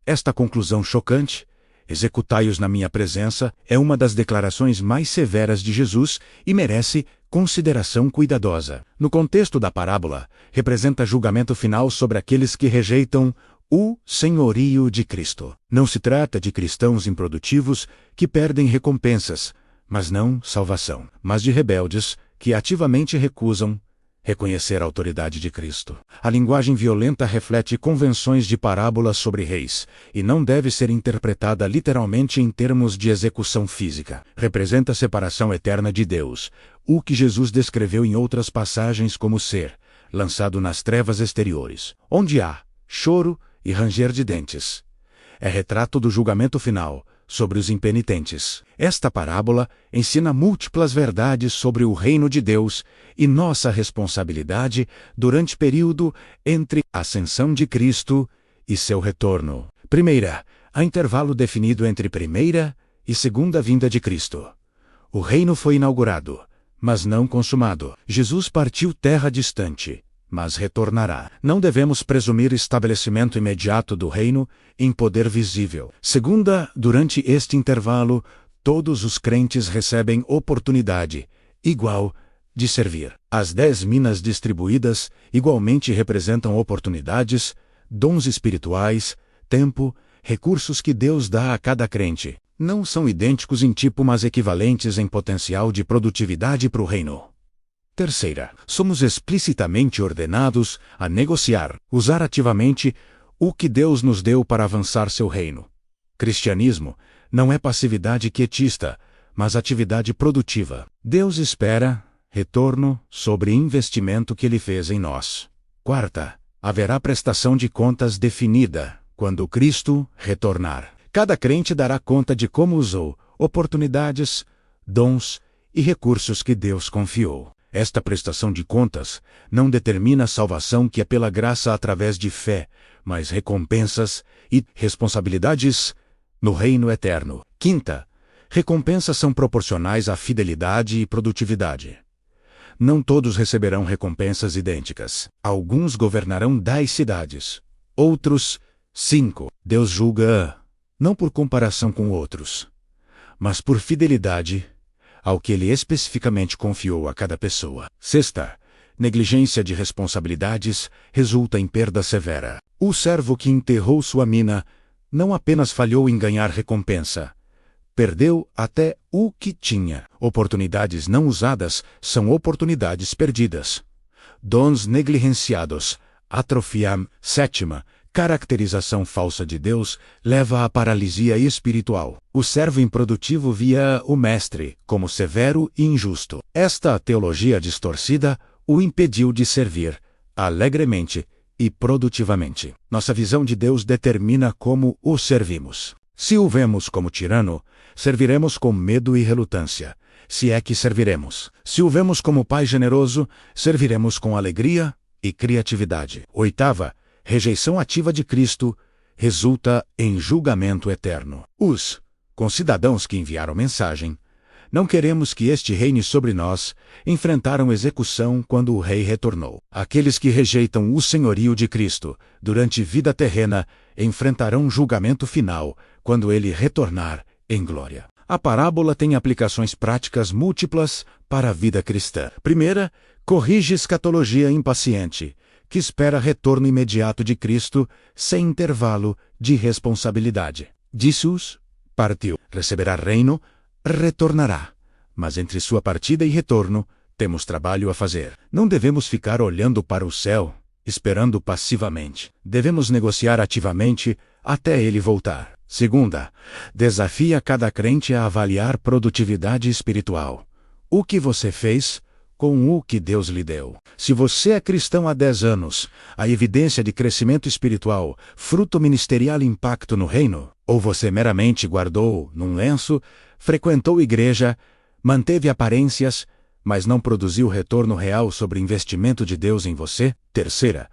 Esta conclusão chocante, executai-os na minha presença, é uma das declarações mais severas de Jesus e merece consideração cuidadosa. No contexto da parábola, representa julgamento final sobre aqueles que rejeitam o senhorio de Cristo. Não se trata de cristãos improdutivos que perdem recompensas, mas não salvação, mas de rebeldes que ativamente recusam reconhecer a autoridade de Cristo. A linguagem violenta reflete convenções de parábolas sobre reis, e não deve ser interpretada literalmente em termos de execução física. Representa a separação eterna de Deus, o que Jesus descreveu em outras passagens como ser lançado nas trevas exteriores, onde há choro e ranger de dentes. É retrato do julgamento final sobre os impenitentes. Esta parábola ensina múltiplas verdades sobre o reino de Deus e nossa responsabilidade durante o período entre a ascensão de Cristo e seu retorno. Primeira, há intervalo definido entre primeira e segunda vinda de Cristo. O reino foi inaugurado, mas não consumado. Jesus partiu terra distante, mas retornará. Não devemos presumir estabelecimento imediato do reino em poder visível. Segunda, durante este intervalo, todos os crentes recebem oportunidade igual de servir. As 10 minas distribuídas igualmente representam oportunidades, dons espirituais, tempo, recursos que Deus dá a cada crente. Não são idênticos em tipo, mas equivalentes em potencial de produtividade para o reino. Terceira, somos explicitamente ordenados a negociar, usar ativamente o que Deus nos deu para avançar seu reino. Cristianismo não é passividade quietista, mas atividade produtiva. Deus espera retorno sobre investimento que Ele fez em nós. Quarta, haverá prestação de contas definida quando Cristo retornar. Cada crente dará conta de como usou oportunidades, dons e recursos que Deus confiou. Esta prestação de contas não determina a salvação, que é pela graça através de fé, mas recompensas e responsabilidades no reino eterno. Quinta, recompensas são proporcionais à fidelidade e produtividade. Não todos receberão recompensas idênticas. Alguns governarão 10 cidades, outros 5. Deus julga não por comparação com outros, mas por fidelidade ao que Ele especificamente confiou a cada pessoa. Sexta, negligência de responsabilidades resulta em perda severa. O servo que enterrou sua mina não apenas falhou em ganhar recompensa, perdeu até o que tinha. Oportunidades não usadas são oportunidades perdidas. Dons negligenciados atrofiam. Sétima, caracterização falsa de Deus leva à paralisia espiritual. O servo improdutivo via o mestre como severo e injusto. Esta teologia distorcida o impediu de servir alegremente e produtivamente. Nossa visão de Deus determina como o servimos. Se o vemos como tirano, serviremos com medo e relutância, se é que serviremos. Se o vemos como Pai generoso, serviremos com alegria e criatividade. Oitava, rejeição ativa de Cristo resulta em julgamento eterno. Os concidadãos que enviaram mensagem: não queremos que este reine sobre nós, enfrentaram execução quando o rei retornou. Aqueles que rejeitam o senhorio de Cristo durante vida terrena enfrentarão julgamento final quando ele retornar em glória. A parábola tem aplicações práticas múltiplas para a vida cristã. Primeira, corrige escatologia impaciente, que espera retorno imediato de Cristo sem intervalo de responsabilidade. Disse-os: partiu, receberá reino, retornará. Mas entre sua partida e retorno, temos trabalho a fazer. Não devemos ficar olhando para o céu, esperando passivamente. Devemos negociar ativamente até ele voltar. Segunda, desafia cada crente a avaliar produtividade espiritual. O que você fez com o que Deus lhe deu? Se você é cristão há 10 anos, a evidência de crescimento espiritual, fruto ministerial e impacto no reino? Ou você meramente guardou num lenço, frequentou igreja, manteve aparências, mas não produziu retorno real sobre o investimento de Deus em você? Terceira,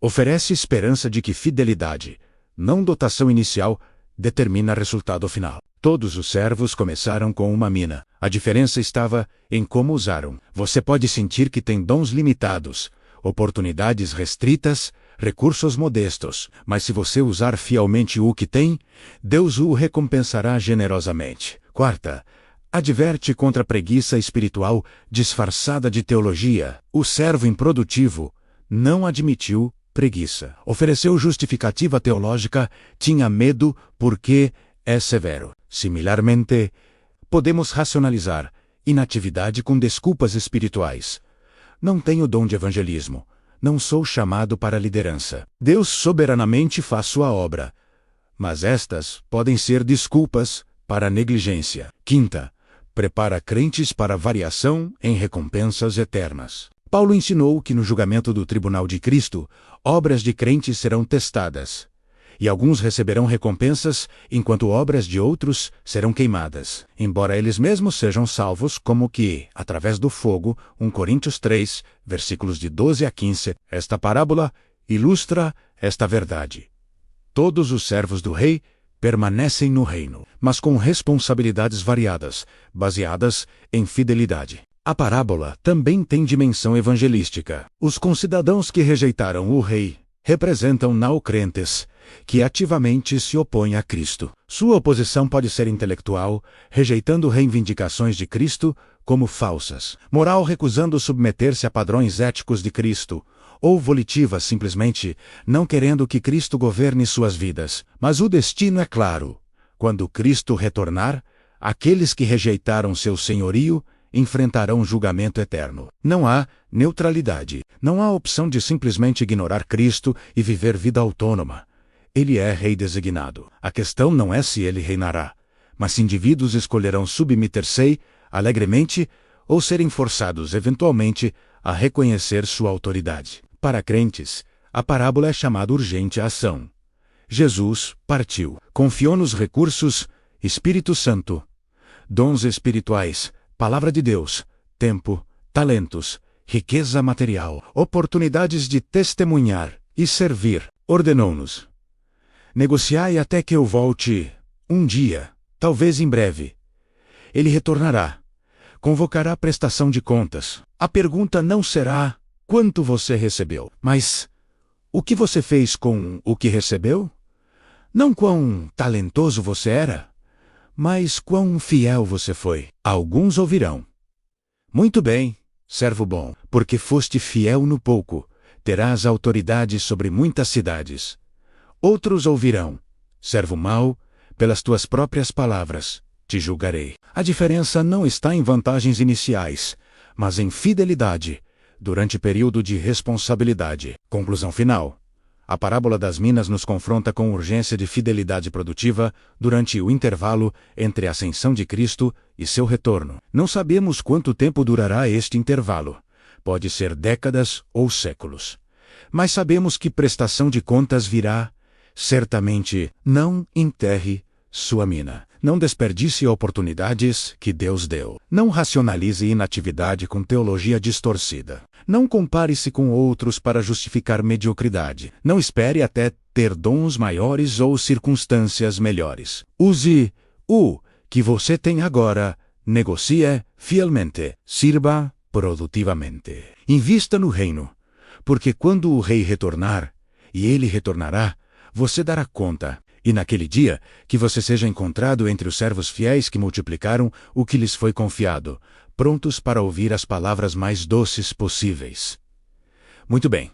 oferece esperança de que fidelidade, não dotação inicial, determina resultado final. Todos os servos começaram com uma mina. A diferença estava em como usaram. Você pode sentir que tem dons limitados, oportunidades restritas, recursos modestos, mas se você usar fielmente o que tem, Deus o recompensará generosamente. Quarta, adverte contra a preguiça espiritual disfarçada de teologia. O servo improdutivo não admitiu preguiça. Ofereceu justificativa teológica, tinha medo porque é severo. Similarmente, podemos racionalizar inatividade com desculpas espirituais. Não tenho dom de evangelismo. Não sou chamado para a liderança. Deus soberanamente faz sua obra, mas estas podem ser desculpas para a negligência. Quinta, prepara crentes para variação em recompensas eternas. Paulo ensinou que no julgamento do tribunal de Cristo, obras de crentes serão testadas, e alguns receberão recompensas, enquanto obras de outros serão queimadas, embora eles mesmos sejam salvos, como que, através do fogo, 1 Coríntios 3, versículos de 12 a 15, esta parábola ilustra esta verdade. Todos os servos do rei permanecem no reino, mas com responsabilidades variadas, baseadas em fidelidade. A parábola também tem dimensão evangelística. Os concidadãos que rejeitaram o rei representam não-crentes, que ativamente se opõem a Cristo. Sua oposição pode ser intelectual, rejeitando reivindicações de Cristo como falsas, moral recusando submeter-se a padrões éticos de Cristo, ou volitiva simplesmente não querendo que Cristo governe suas vidas. Mas o destino é claro. Quando Cristo retornar, aqueles que rejeitaram seu senhorio enfrentarão julgamento eterno. Não há neutralidade. Não há opção de simplesmente ignorar Cristo e viver vida autônoma. Ele é rei designado. A questão não é se ele reinará, mas se indivíduos escolherão submeter-se alegremente ou serem forçados eventualmente a reconhecer sua autoridade. Para crentes, a parábola é chamada urgente ação. Jesus partiu. Confiou nos recursos, Espírito Santo, dons espirituais, Palavra de Deus, tempo, talentos, riqueza material, oportunidades de testemunhar e servir. Ordenou-nos: negociai até que eu volte, um dia, talvez em breve. Ele retornará. Convocará prestação de contas. A pergunta não será quanto você recebeu, mas o que você fez com o que recebeu? Não quão talentoso você era, mas quão fiel você foi. Alguns ouvirão: muito bem, servo bom, porque foste fiel no pouco, terás autoridade sobre muitas cidades. Outros ouvirão: servo mau, pelas tuas próprias palavras te julgarei. A diferença não está em vantagens iniciais, mas em fidelidade durante período de responsabilidade. Conclusão final. A parábola das minas nos confronta com urgência de fidelidade produtiva durante o intervalo entre a ascensão de Cristo e seu retorno. Não sabemos quanto tempo durará este intervalo. Pode ser décadas ou séculos. Mas sabemos que prestação de contas virá. Certamente, não enterre sua mina. Não desperdice oportunidades que Deus deu. Não racionalize inatividade com teologia distorcida. Não compare-se com outros para justificar mediocridade. Não espere até ter dons maiores ou circunstâncias melhores. Use o que você tem agora. Negocie fielmente. Sirva produtivamente. Invista no reino, porque quando o rei retornar, e ele retornará, você dará conta. E naquele dia, que você seja encontrado entre os servos fiéis que multiplicaram o que lhes foi confiado, prontos para ouvir as palavras mais doces possíveis. Muito bem.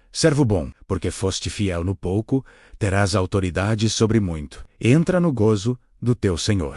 Servo bom, porque foste fiel no pouco, terás autoridade sobre muito. Entra no gozo do teu Senhor.